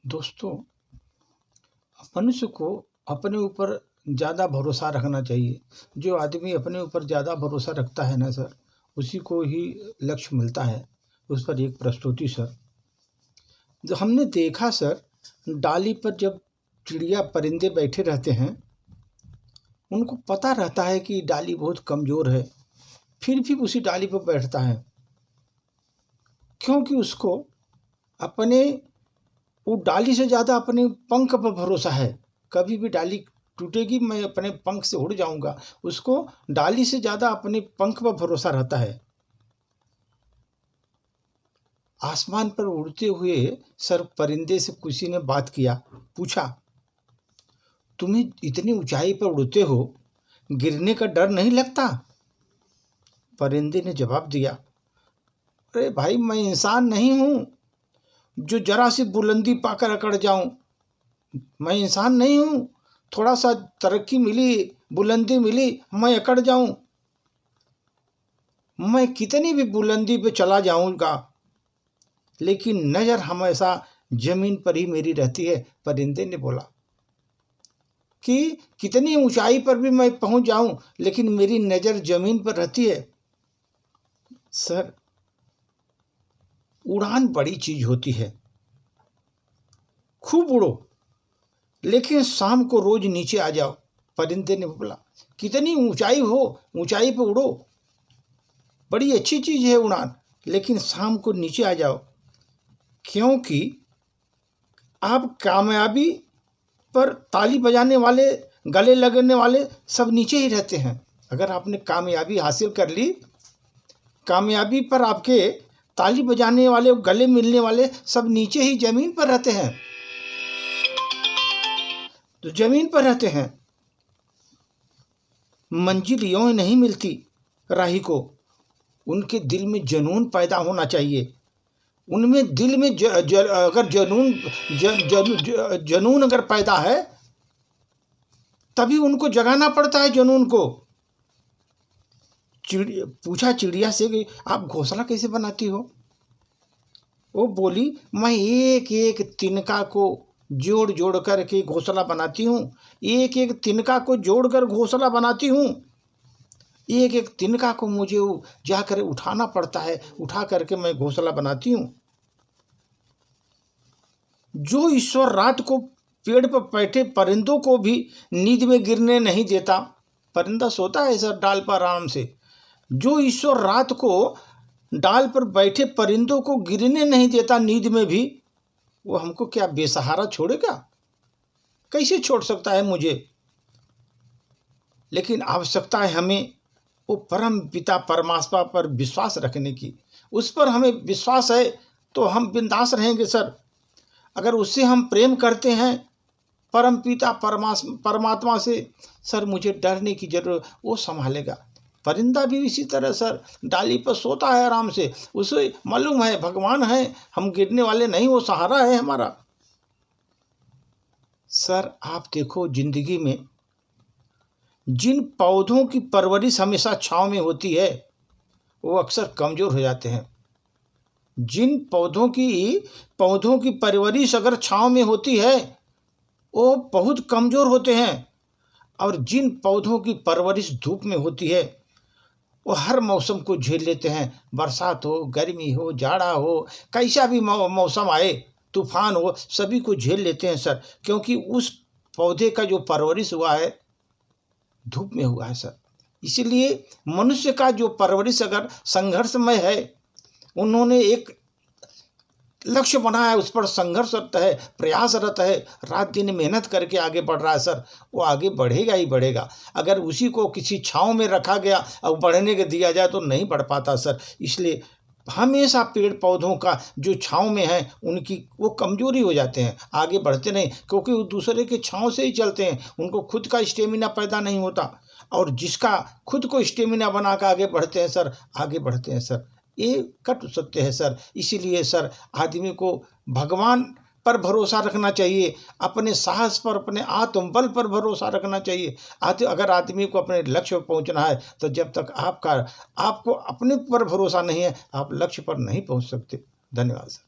दोस्तों, मनुष्य को अपने ऊपर ज़्यादा भरोसा रखना चाहिए। जो आदमी अपने ऊपर ज़्यादा भरोसा रखता है ना सर, उसी को ही लक्ष्य मिलता है। उस पर एक प्रस्तुति सर, जो हमने देखा सर, डाली पर जब चिड़िया परिंदे बैठे रहते हैं, उनको पता रहता है कि डाली बहुत कमज़ोर है, फिर भी उसी डाली पर बैठता है, क्योंकि उसको अपने वो डाली से ज़्यादा अपने पंख पर भरोसा है। कभी भी डाली टूटेगी, मैं अपने पंख से उड़ जाऊंगा। उसको डाली से ज़्यादा अपने पंख पर भरोसा रहता है। आसमान पर उड़ते हुए सर परिंदे से किसी ने बात किया, पूछा, तुम्हें इतनी ऊंचाई पर उड़ते हो, गिरने का डर नहीं लगता? परिंदे ने जवाब दिया, अरे भाई, मैं इंसान नहीं हूँ जो जरा सी बुलंदी पाकर अकड़ जाऊं। मैं इंसान नहीं हूं, थोड़ा सा तरक्की मिली, बुलंदी मिली, मैं अकड़ जाऊं। मैं कितनी भी बुलंदी पे चला जाऊंगा, लेकिन नज़र हमेशा जमीन पर ही मेरी रहती है। परिंदे ने बोला कि कितनी ऊंचाई पर भी मैं पहुंच जाऊं, लेकिन मेरी नज़र जमीन पर रहती है। सर, उड़ान बड़ी चीज होती है। खूब उड़ो, लेकिन शाम को रोज नीचे आ जाओ। परिंदे ने बोला, कितनी ऊंचाई हो, ऊंचाई पर उड़ो, बड़ी अच्छी चीज है उड़ान, लेकिन शाम को नीचे आ जाओ, क्योंकि आप कामयाबी पर ताली बजाने वाले, गले लगने वाले सब नीचे ही रहते हैं। अगर आपने कामयाबी हासिल कर ली, कामयाबी पर आपके ताली बजाने वाले, गले मिलने वाले सब नीचे ही जमीन पर रहते हैं। तो जमीन पर रहते हैं। मंजिल यूं नहीं मिलती राही को, उनके दिल में जुनून पैदा होना चाहिए। उनमें दिल में अगर जुनून अगर पैदा है, तभी उनको जगाना पड़ता है जुनून को। पूछा चिड़िया से कि आप घोंसला कैसे बनाती हो? वो बोली, मैं एक एक तिनका को जोड़ जोड़ कर के घोंसला बनाती हूँ। एक एक तिनका को जोड़कर घोंसला बनाती हूँ। एक एक तिनका को मुझे जाकर उठाना पड़ता है, उठा करके मैं घोंसला बनाती हूँ। जो ईश्वर रात को पेड़ पर बैठे परिंदों को भी नींद में गिरने नहीं देता, परिंदा सोता है सर डाल पर आराम से, जो ईश्वर रात को डाल पर बैठे परिंदों को गिरने नहीं देता नींद में भी, वो हमको क्या बेसहारा छोड़ेगा? कैसे छोड़ सकता है मुझे? लेकिन आवश्यकता है हमें वो परम पिता परमात्मा पर विश्वास रखने की। उस पर हमें विश्वास है तो हम बिंदास रहेंगे सर। अगर उससे हम प्रेम करते हैं, परम पिता परमात्मा से, सर मुझे डरने की जरूरत, वो संभालेगा। परिंदा भी इसी तरह सर डाली पर सोता है आराम से, उसे मालूम है भगवान है, हम गिरने वाले नहीं, वो सहारा है हमारा। सर आप देखो, जिंदगी में जिन पौधों की परवरिश हमेशा छांव में होती है, वो अक्सर कमजोर हो जाते हैं। जिन पौधों की परवरिश अगर छांव में होती है, वो बहुत कमजोर होते हैं। और जिन पौधों की परवरिश धूप में होती है, वो हर मौसम को झेल लेते हैं। बरसात हो, गर्मी हो, जाड़ा हो, कैसा भी मौसम आए, तूफान हो, सभी को झेल लेते हैं सर, क्योंकि उस पौधे का जो परवरिश हुआ है धूप में हुआ है सर। इसीलिए मनुष्य का जो परवरिश अगर संघर्षमय है, उन्होंने एक लक्ष्य बनाया है, उस पर संघर्षरत है, प्रयासरत है, रात दिन मेहनत करके आगे बढ़ रहा है सर, वो आगे बढ़ेगा ही बढ़ेगा। अगर उसी को किसी छांव में रखा गया और बढ़ने के दिया जाए तो नहीं बढ़ पाता सर। इसलिए हमेशा पेड़ पौधों का जो छांव में है, उनकी वो कमजोरी हो जाते हैं, आगे बढ़ते नहीं, क्योंकि वो दूसरे के छांव से ही चलते हैं, उनको खुद का स्टेमिना पैदा नहीं होता। और जिसका खुद को स्टेमिना बना कर आगे बढ़ते हैं सर, आगे बढ़ते हैं सर। ये कट सत्य है सर। इसीलिए सर आदमी को भगवान पर भरोसा रखना चाहिए, अपने साहस पर, अपने आत्मबल पर भरोसा रखना चाहिए। अगर आदमी को अपने लक्ष्य पर पहुंचना है, तो जब तक आपको अपने पर भरोसा नहीं है, आप लक्ष्य पर नहीं पहुंच सकते। धन्यवाद सर।